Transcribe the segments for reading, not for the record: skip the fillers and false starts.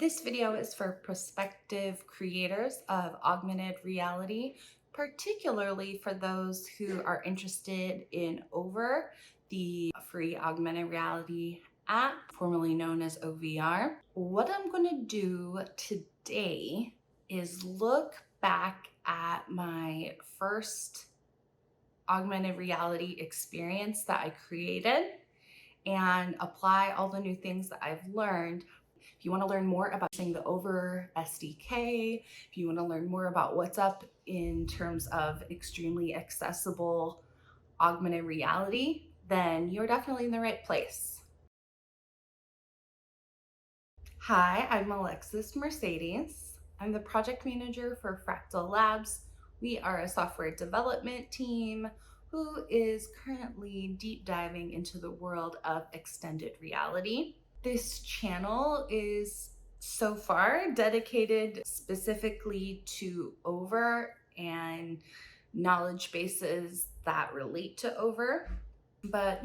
This video is for prospective creators of augmented reality, particularly for those who are interested in Over, the free augmented reality app, formerly known as OVR. What I'm going to do today is look back at my first augmented reality experience that I created and apply all the new things that I've learned. If you want to learn more about using the Over SDK, if you want to learn more about what's up in terms of extremely accessible augmented reality, then you're definitely in the right place. Hi, I'm Alexis Mercedes. I'm the project manager for Fractal Labs. We are a software development team who is currently deep diving into the world of extended reality. This channel is so far dedicated specifically to Over and knowledge bases that relate to Over. But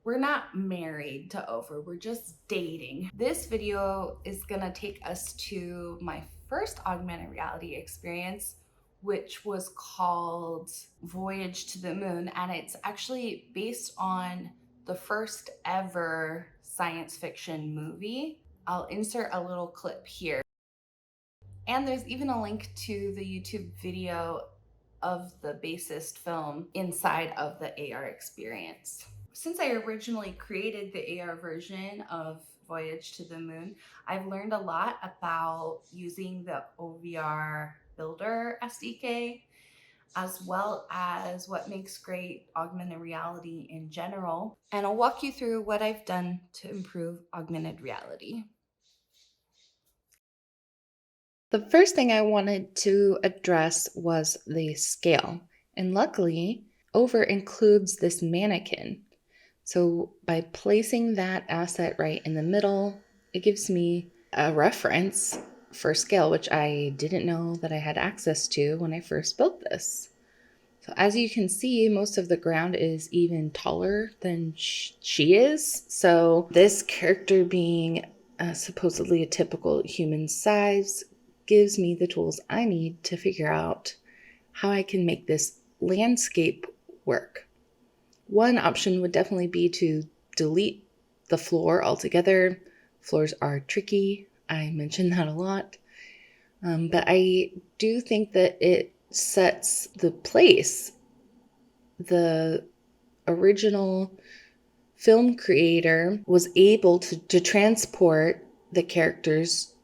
we're not married to Over, we're just dating. This video is gonna take us to my first augmented reality experience, which was called Voyage to the Moon, and it's actually based on the first ever science fiction movie. I'll insert a little clip here. And there's even a link to the YouTube video of the bassist film inside of the AR experience. Since I originally created the AR version of Voyage to the Moon, I've learned a lot about using the OVR Builder SDK, as well as what makes great augmented reality in general. And I'll walk you through what I've done to improve augmented reality. The first thing I wanted to address was the scale. And luckily, Over includes this mannequin. So by placing that asset right in the middle, it gives me a reference for scale, which I didn't know that I had access to when I first built this. So as you can see, most of the ground is even taller than she is. So this character being supposedly a typical human size gives me the tools I need to figure out how I can make this landscape work. One option would definitely be to delete the floor altogether. Floors are tricky. I mention that a lot. But I do think that it sets the place. The original film creator was able to transport the characters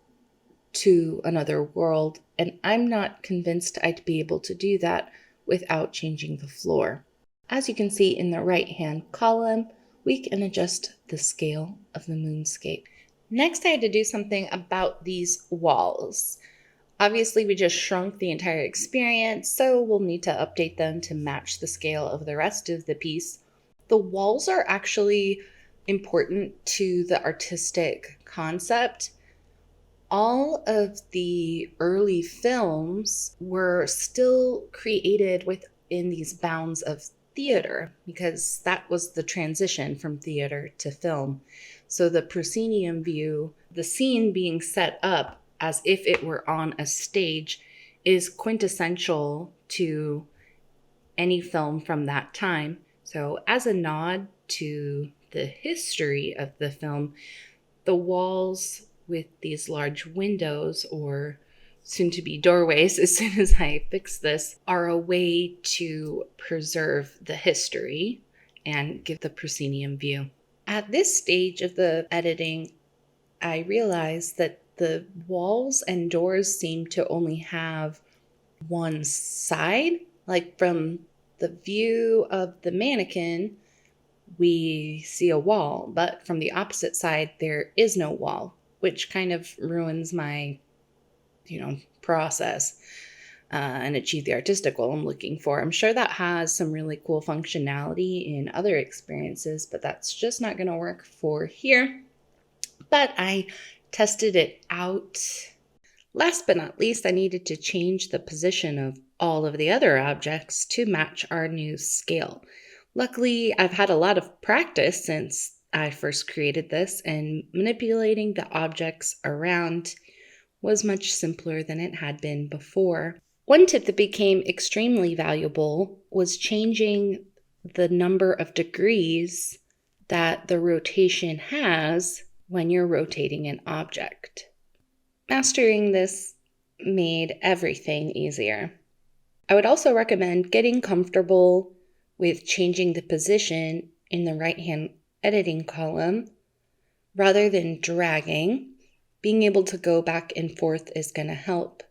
to another world, and I'm not convinced I'd be able to do that without changing the floor. As you can see in the right-hand column, we can adjust the scale of the moonscape. Next, I had to do something about these walls. Obviously, we just shrunk the entire experience, so we'll need to update them to match the scale of the rest of the piece. The walls are actually important to the artistic concept. All of the early films were still created within these bounds of theater, because that was the transition from theater to film. So the proscenium view, the scene being set up as if it were on a stage, is quintessential to any film from that time. So as a nod to the history of the film, the walls with these large windows, or soon to be doorways as soon as I fix this, are a way to preserve the history and give the proscenium view. At this stage of the editing, I realized that the walls and doors seem to only have one side. Like from the view of the mannequin, we see a wall, but from the opposite side, there is no wall, which kind of ruins my, process and achieve the artistic goal I'm looking for. I'm sure that has some really cool functionality in other experiences, but that's just not going to work for here. But I tested it out. Last but not least, I needed to change the position of all of the other objects to match our new scale. Luckily, I've had a lot of practice since I first created this, and manipulating the objects around was much simpler than it had been before. One tip that became extremely valuable was changing the number of degrees that the rotation has when you're rotating an object. Mastering this made everything easier. I would also recommend getting comfortable with changing the position in the right-hand editing column rather than dragging. Being able to go back and forth is going to help,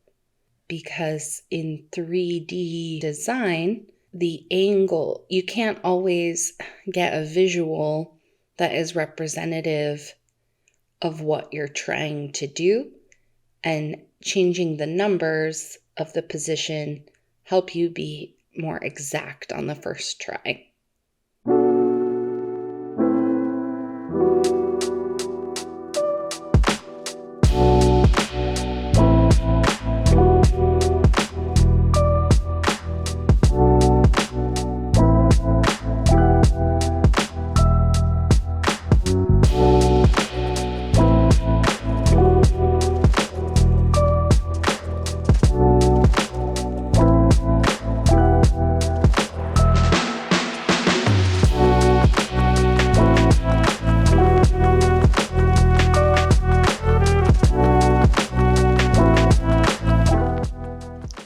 because in 3D design, the angle, you can't always get a visual that is representative of what you're trying to do, and changing the numbers of the position help you be more exact on the first try.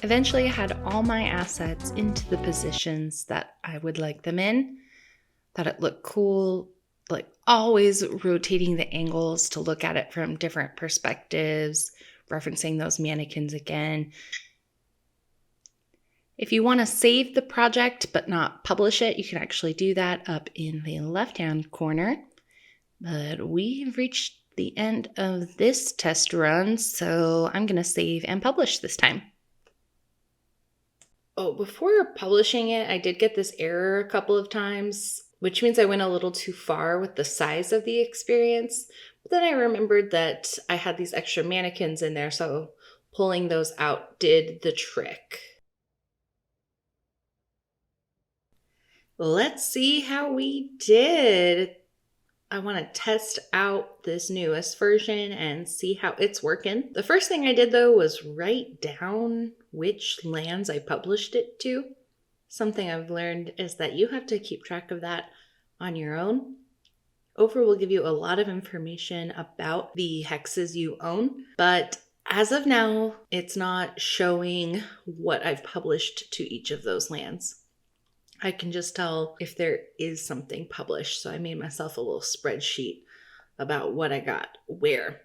Eventually, I had all my assets into the positions that I would like them in, that it looked cool, like always rotating the angles to look at it from different perspectives, referencing those mannequins again. If you want to save the project but not publish it, you can actually do that up in the left-hand corner. But we've reached the end of this test run, so I'm going to save and publish this time. Oh, before publishing it, I did get this error a couple of times, which means I went a little too far with the size of the experience. But then I remembered that I had these extra mannequins in there, so pulling those out did the trick. Let's see how we did. I want to test out this newest version and see how it's working. The first thing I did, though, was write down which lands I published it to. Something I've learned is that you have to keep track of that on your own. Over will give you a lot of information about the hexes you own, but as of now, it's not showing what I've published to each of those lands. I can just tell if there is something published. So I made myself a little spreadsheet about what I got where.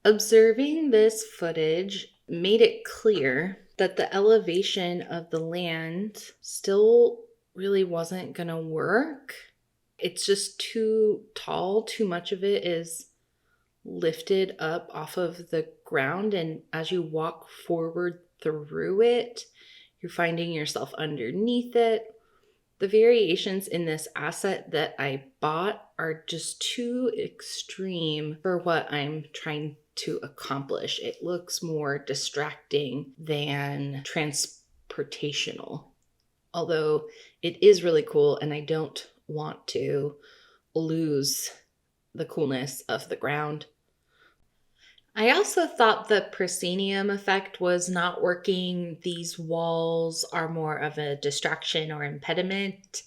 Observing this footage made it clear that the elevation of the land still really wasn't going to work. It's just too tall. Too much of it is lifted up off of the ground. And as you walk forward through it, you're finding yourself underneath it. The variations in this asset that I bought are just too extreme for what I'm trying to accomplish. It looks more distracting than transportational. Although it is really cool, and I don't want to lose the coolness of the ground. I also thought the proscenium effect was not working. These walls are more of a distraction or impediment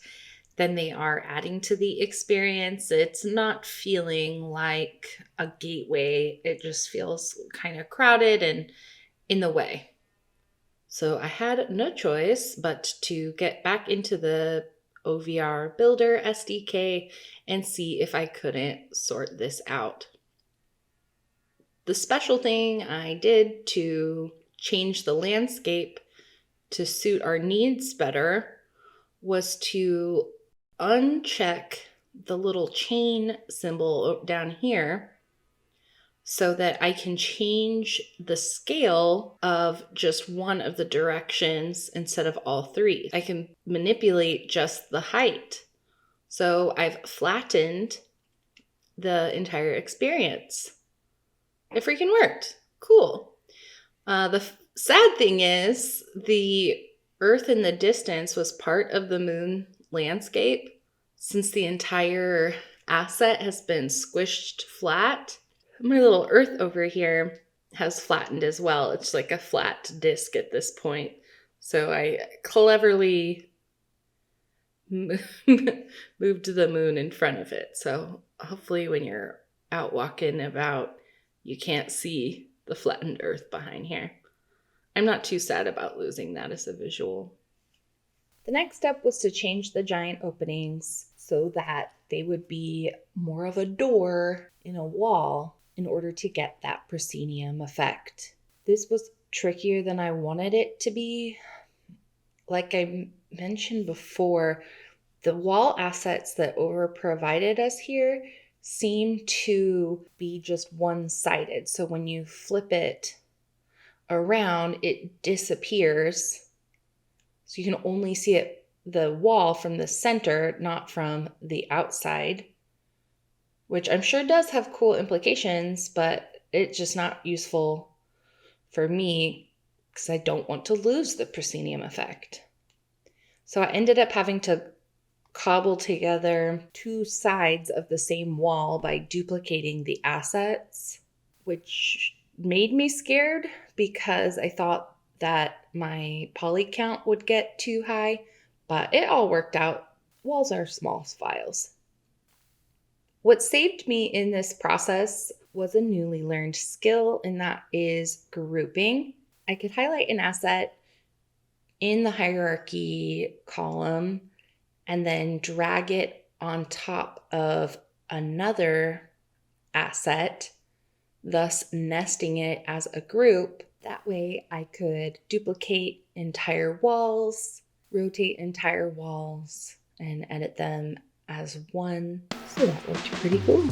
than they are adding to the experience. It's not feeling like a gateway. It just feels kind of crowded and in the way. So I had no choice but to get back into the OVR Builder SDK and see if I couldn't sort this out. The special thing I did to change the landscape to suit our needs better was to uncheck the little chain symbol down here so that I can change the scale of just one of the directions instead of all three. I can manipulate just the height. So I've flattened the entire experience. It freaking worked. Cool. The sad thing is the Earth in the distance was part of the moon landscape, since the entire asset has been squished flat, my little earth over here has flattened as well. It's like a flat disc at this point. So I cleverly moved the moon in front of it. So hopefully when you're out walking about, you can't see the flattened earth behind here. I'm not too sad about losing that as a visual. The next step was to change the giant openings so that they would be more of a door in a wall in order to get that proscenium effect. This was trickier than I wanted it to be. Like I mentioned before, the wall assets that Over provided us here seem to be just one-sided. So when you flip it around, it disappears. So you can only see the wall from the center, not from the outside, which I'm sure does have cool implications, but it's just not useful for me because I don't want to lose the proscenium effect. So I ended up having to cobble together two sides of the same wall by duplicating the assets, which made me scared because I thought that my poly count would get too high, but it all worked out. Walls are small files. What saved me in this process was a newly learned skill, and that is grouping. I could highlight an asset in the hierarchy column and then drag it on top of another asset, thus nesting it as a group. That way I could duplicate entire walls, rotate entire walls, and edit them as one. So that looked pretty cool.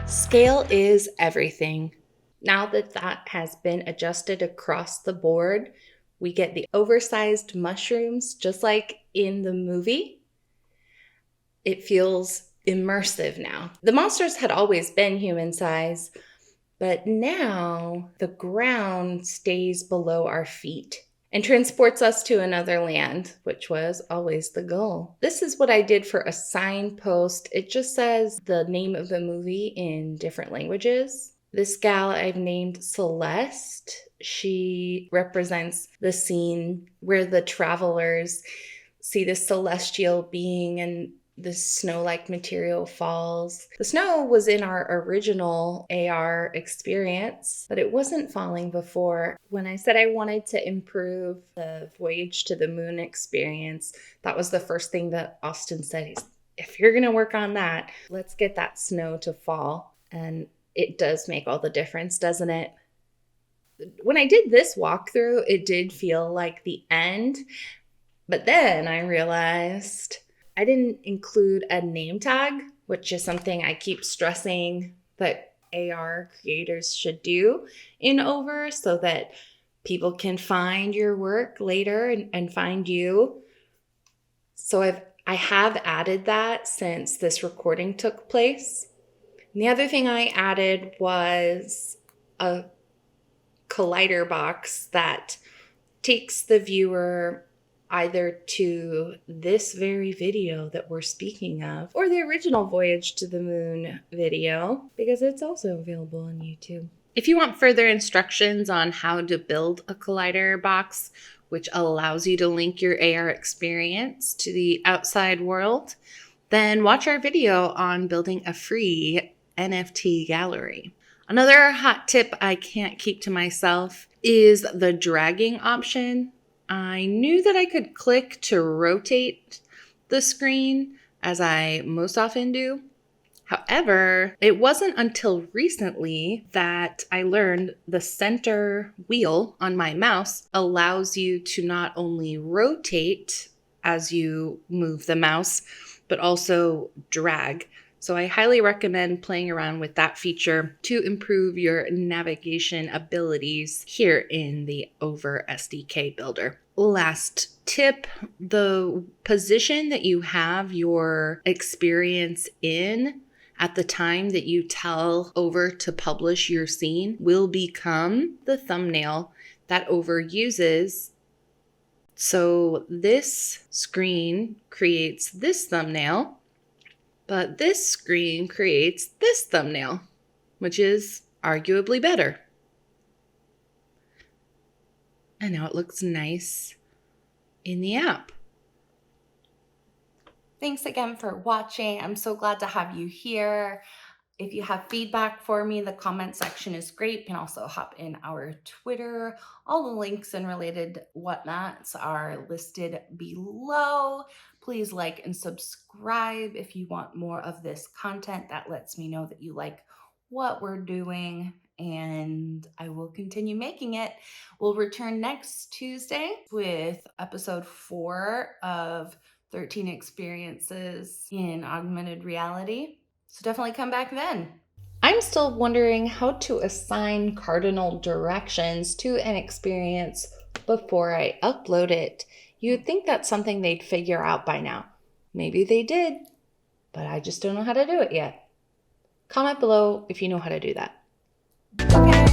Scale is everything. Now that that has been adjusted across the board, we get the oversized mushrooms just like in the movie. It feels immersive now. The monsters had always been human size, but now the ground stays below our feet and transports us to another land, which was always the goal. This is what I did for a signpost. It just says the name of the movie in different languages. This gal I've named Celeste. She represents the scene where the travelers see this celestial being and this snow-like material falls. The snow was in our original AR experience, but it wasn't falling before. When I said I wanted to improve the Voyage to the Moon experience, that was the first thing that Austin said. If you're gonna work on that, let's get that snow to fall. And it does make all the difference, doesn't it? When I did this walkthrough, it did feel like the end, but then I realized I didn't include a name tag, which is something I keep stressing that AR creators should do in Over so that people can find your work later and find you. So I have added that since this recording took place. And the other thing I added was a collider box that takes the viewer either to this very video that we're speaking of, or the original Voyage to the Moon video, because it's also available on YouTube. If you want further instructions on how to build a collider box, which allows you to link your AR experience to the outside world, then watch our video on building a free NFT gallery. Another hot tip I can't keep to myself is the dragging option. I knew that I could click to rotate the screen as I most often do. However, it wasn't until recently that I learned the center wheel on my mouse allows you to not only rotate as you move the mouse, but also drag. So I highly recommend playing around with that feature to improve your navigation abilities here in the Over SDK builder. Last tip, the position that you have your experience in at the time that you tell Over to publish your scene will become the thumbnail that Over uses. So this screen creates this thumbnail, but this screen creates this thumbnail, which is arguably better. And now it looks nice in the app. Thanks again for watching. I'm so glad to have you here. If you have feedback for me, the comment section is great. You can also hop in our Twitter. All the links and related whatnots are listed below. Please like and subscribe if you want more of this content. That lets me know that you like what we're doing, and I will continue making it. We'll return next Tuesday with episode 4 of 13 experiences in augmented reality. So definitely come back then. I'm still wondering how to assign cardinal directions to an experience before I upload it. You'd think that's something they'd figure out by now. Maybe they did, but I just don't know how to do it yet. Comment below if you know how to do that. Okay.